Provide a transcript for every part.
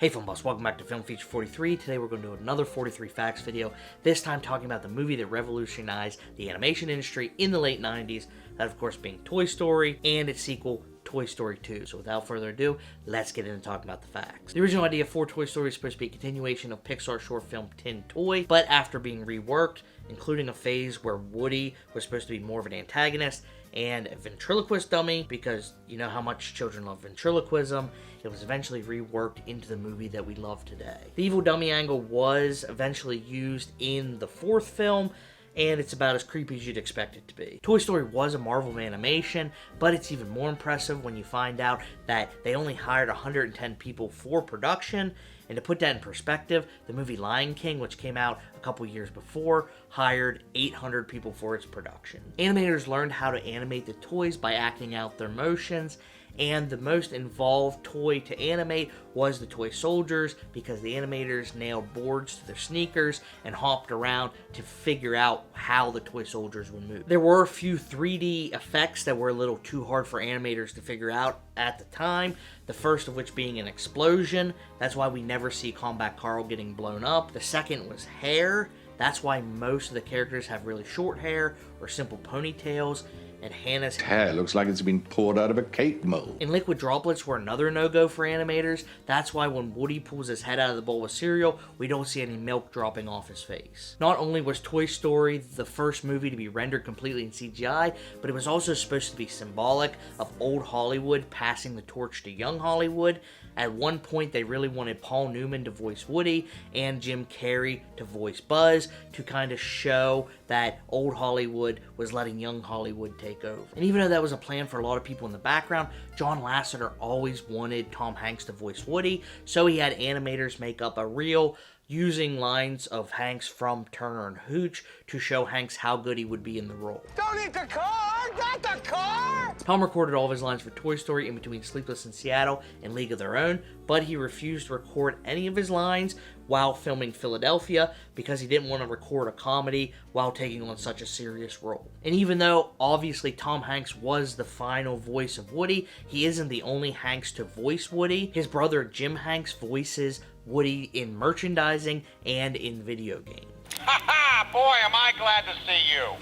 Hey Film Buffs, welcome back to Film Feature 43. Today we're going to do another 43 Facts video, this time talking about the movie that revolutionized the animation industry in the late 90s, that of course being Toy Story, and its sequel, Toy Story 2. So without further ado, let's get into talking about the facts. The original idea for Toy Story is supposed to be a continuation of Pixar's short film Tin Toy, but after being reworked, including a phase where Woody was supposed to be more of an antagonist, and a ventriloquist dummy, because you know how much children love ventriloquism. It was eventually reworked into the movie that we love today. The evil dummy angle was eventually used in the fourth film, and it's about as creepy as you'd expect it to be. Toy Story was a Marvel animation, but it's even more impressive when you find out that they only hired 110 people for production. And to put that in perspective, the movie Lion King, which came out a couple years before, hired 800 people for its production. Animators learned how to animate the toys by acting out their motions, and the most involved toy to animate was the toy soldiers, because the animators nailed boards to their sneakers and hopped around to figure out how the toy soldiers would move. There were a few 3D effects that were a little too hard for animators to figure out at the time, the first of which being an explosion. That's why we never see Combat Carl getting blown up. The second was hair. That's why most of the characters have really short hair or simple ponytails, and Hannah's hair looks like it's been poured out of a cake mold. And liquid droplets were another no-go for animators. That's why when Woody pulls his head out of the bowl of cereal, we don't see any milk dropping off his face. Not only was Toy Story the first movie to be rendered completely in CGI, but it was also supposed to be symbolic of old Hollywood passing the torch to young Hollywood. At one point, they really wanted Paul Newman to voice Woody and Jim Carrey to voice Buzz, to kind of show that old Hollywood was letting young Hollywood take over. And even though that was a plan for a lot of people in the background, John Lasseter always wanted Tom Hanks to voice Woody, so he had animators make up a reel using lines of Hanks from Turner and Hooch to show Hanks how good he would be in the role. Don't eat the car! Not the car! Tom recorded all of his lines for Toy Story in between Sleepless in Seattle and League of Their Own, but he refused to record any of his lines while filming Philadelphia because he didn't want to record a comedy while taking on such a serious role. And even though obviously Tom Hanks was the final voice of Woody, he isn't the only Hanks to voice Woody. His brother Jim Hanks voices Woody in merchandising and in video games. Ha ha! Boy, am I glad to see you!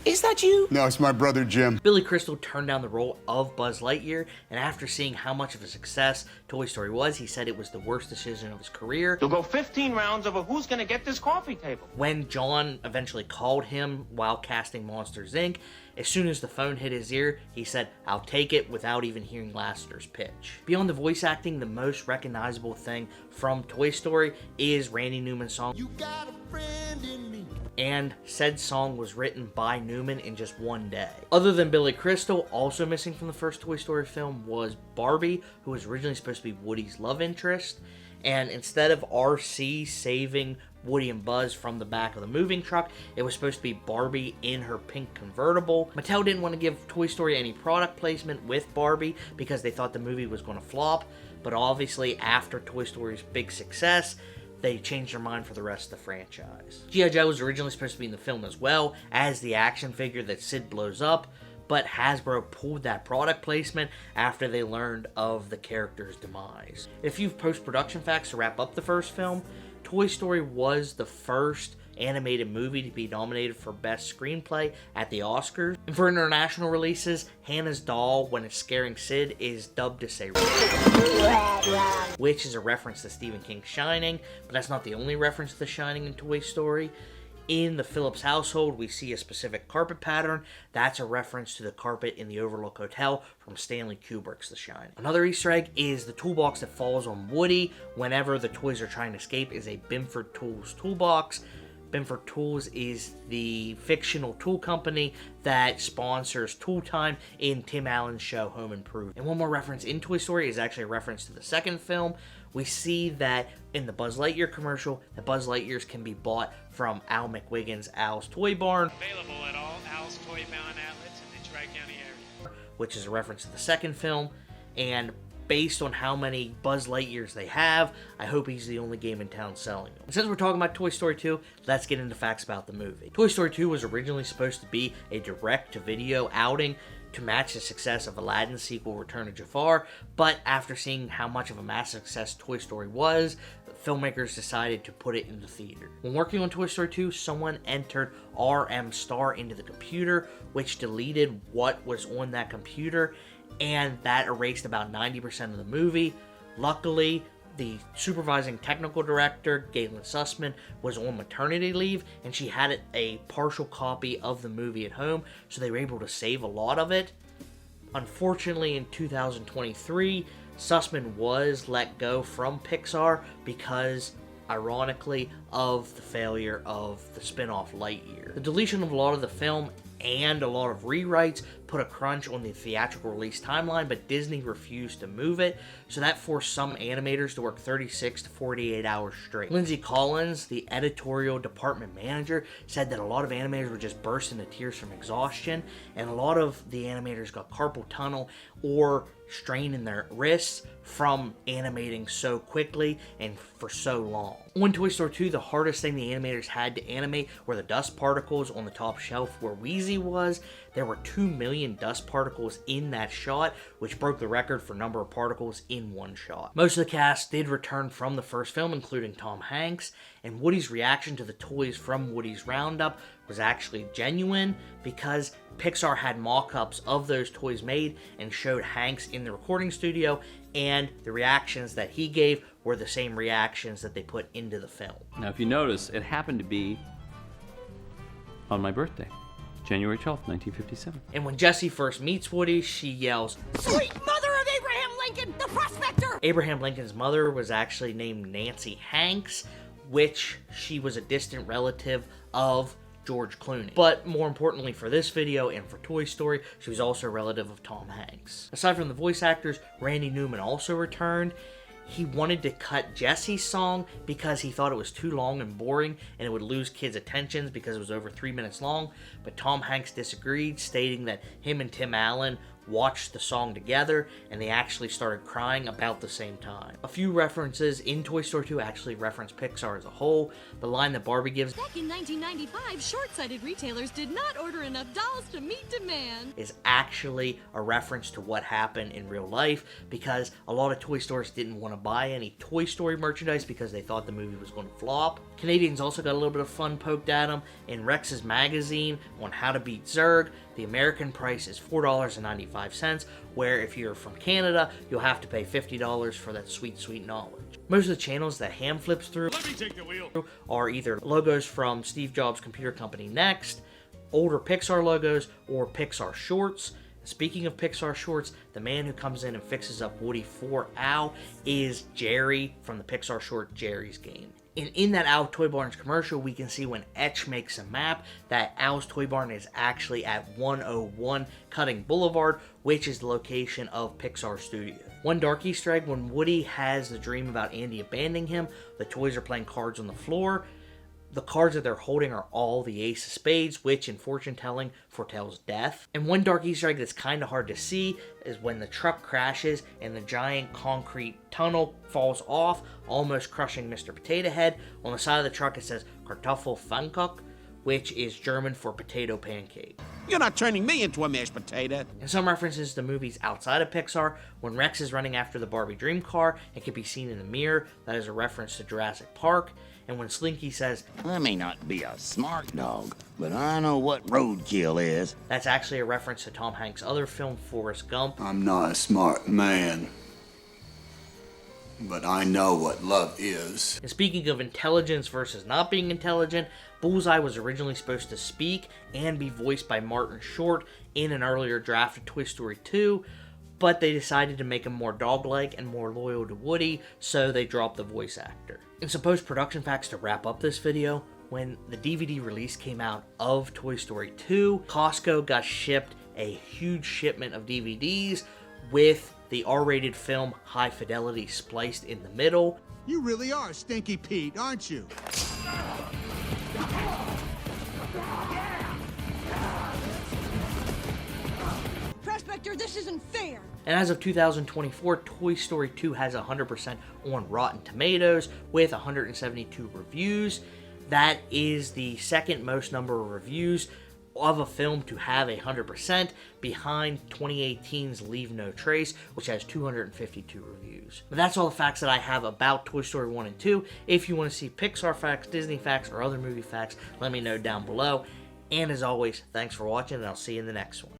Is that you? No, it's my brother Jim. Billy Crystal turned down the role of Buzz Lightyear, and after seeing how much of a success Toy Story was, he said it was the worst decision of his career. You'll go 15 rounds over who's gonna get this coffee table. When John eventually called him while casting Monsters, Inc., as soon as the phone hit his ear, he said, "I'll take it," without even hearing Lasseter's pitch. Beyond the voice acting, the most recognizable thing from Toy Story is Randy Newman's song. You got a friend in me. And said song was written by Newman in just one day. Other than Billy Crystal, also missing from the first Toy Story film was Barbie, who was originally supposed to be Woody's love interest. And instead of RC saving Woody and Buzz from the back of the moving truck, it was supposed to be Barbie in her pink convertible. Mattel didn't want to give Toy Story any product placement with Barbie because they thought the movie was going to flop, but obviously after Toy Story's big success, they changed their mind for the rest of the franchise. G.I. Joe was originally supposed to be in the film as well as the action figure that Sid blows up, but Hasbro pulled that product placement after they learned of the character's demise. A few post-production facts to wrap up the first film. Toy Story was the first animated movie to be nominated for Best Screenplay at the Oscars. And for international releases, Hannah's doll, when it's scaring Sid, is dubbed to say which is a reference to Stephen King's Shining, but that's not the only reference to The Shining in Toy Story. In the Phillips household, we see a specific carpet pattern. That's a reference to the carpet in the Overlook Hotel from Stanley Kubrick's The Shining. Another Easter egg is the toolbox that falls on Woody whenever the toys are trying to escape is a Binford Tools toolbox. Binford Tools is the fictional tool company that sponsors Tool Time in Tim Allen's show Home Improvement. And one more reference in Toy Story is actually a reference to the second film. We see that in the Buzz Lightyear commercial, that Buzz Lightyears can be bought from Al McWiggins' Al's Toy Barn. Available at all Al's Toy Barn outlets in the Tri-County area. Which is a reference to the second film. And based on how many Buzz Lightyears they have, I hope he's the only game in town selling them. And since we're talking about Toy Story 2, let's get into facts about the movie. Toy Story 2 was originally supposed to be a direct-to-video outing to match the success of Aladdin's sequel, Return of Jafar, but after seeing how much of a massive success Toy Story was, filmmakers decided to put it in the theater. When working on Toy Story 2, someone entered RM Star into the computer, which deleted what was on that computer, and that erased about 90% of the movie. Luckily, the supervising technical director, Galen Sussman, was on maternity leave, and she had a partial copy of the movie at home, so they were able to save a lot of it. Unfortunately, in 2023, Sussman was let go from Pixar because, ironically, of the failure of the spin-off Lightyear. The deletion of a lot of the film and a lot of rewrites put a crunch on the theatrical release timeline, but Disney refused to move it, so that forced some animators to work 36 to 48 hours straight. Lindsay Collins, the editorial department manager, said that a lot of animators would just burst into tears from exhaustion, and a lot of the animators got carpal tunnel or strain in their wrists from animating so quickly and for so long. On Toy Story 2, the hardest thing the animators had to animate were the dust particles on the top shelf where Wheezy was. There were 2 million dust particles in that shot, which broke the record for number of particles in one shot. Most of the cast did return from the first film, including Tom Hanks, and Woody's reaction to the toys from Woody's Roundup was actually genuine because Pixar had mock-ups of those toys made and showed Hanks in the recording studio, and the reactions that he gave were the same reactions that they put into the film. Now, if you notice, it happened to be on my birthday, January 12th, 1957. And when Jessie first meets Woody, she yells, "Sweet mother of Abraham Lincoln, the prospector!" Abraham Lincoln's mother was actually named Nancy Hanks, which she was a distant relative of George Clooney. But more importantly for this video and for Toy Story, she was also a relative of Tom Hanks. Aside from the voice actors, Randy Newman also returned. He wanted to cut Jessie's song because he thought it was too long and boring and it would lose kids' attentions because it was over 3 minutes long, but Tom Hanks disagreed, stating that him and Tim Allen watched the song together and they actually started crying about the same time. A few references in Toy Story 2 actually reference Pixar as a whole. The line that Barbie gives, Back in 1995, short-sighted retailers did not order enough dolls to meet demand, is actually a reference to what happened in real life because a lot of toy stores didn't want to buy any Toy Story merchandise because they thought the movie was going to flop. Canadians also got a little bit of fun poked at them. In Rex's magazine on How to Beat Zurg, the American price is $4.95, where if you're from Canada, you'll have to pay $50 for that sweet, sweet knowledge. Most of the channels that Ham flips through are either logos from Steve Jobs' computer company Next, older Pixar logos, or Pixar shorts. Speaking of Pixar shorts, the man who comes in and fixes up Woody for Al is Jerry from the Pixar short Jerry's Game. And in that Al Toy Barn's commercial, we can see when Etch makes a map that Al's Toy Barn is actually at 101 Cutting Boulevard, which is the location of Pixar Studios. One dark Easter egg, when Woody has the dream about Andy abandoning him, the toys are playing cards on the floor. The cards that they're holding are all the Ace of Spades, which in fortune telling foretells death. And one dark Easter egg that's kind of hard to see is when the truck crashes and the giant concrete tunnel falls off, almost crushing Mr. Potato Head. On the side of the truck it says Kartoffelpfannkuchen, which is German for potato pancake. You're not turning me into a mashed potato. And some references to movies outside of Pixar, when Rex is running after the Barbie dream car, it can be seen in the mirror. That is a reference to Jurassic Park. And when Slinky says, "I may not be a smart dog, but I know what roadkill is," that's actually a reference to Tom Hanks' other film, Forrest Gump. I'm not a smart man, but I know what love is. And speaking of intelligence versus not being intelligent, Bullseye was originally supposed to speak and be voiced by Martin Short in an earlier draft of Toy Story 2, but they decided to make him more dog-like and more loyal to Woody, so they dropped the voice actor. And some post-production facts to wrap up this video: when the DVD release came out of Toy Story 2, Costco got shipped a huge shipment of DVDs with the R-rated film High Fidelity spliced in the middle. You really are Stinky Pete, aren't you? Prospector, this isn't fair. And as of 2024, Toy Story 2 has 100% on Rotten Tomatoes with 172 reviews. That is the second most number of reviews of a film to have 100% behind 2018's Leave No Trace, which has 252 reviews. But that's all the facts that I have about Toy Story 1 and 2. If you want to see Pixar facts, Disney facts, or other movie facts, let me know down below. And as always, thanks for watching, and I'll see you in the next one.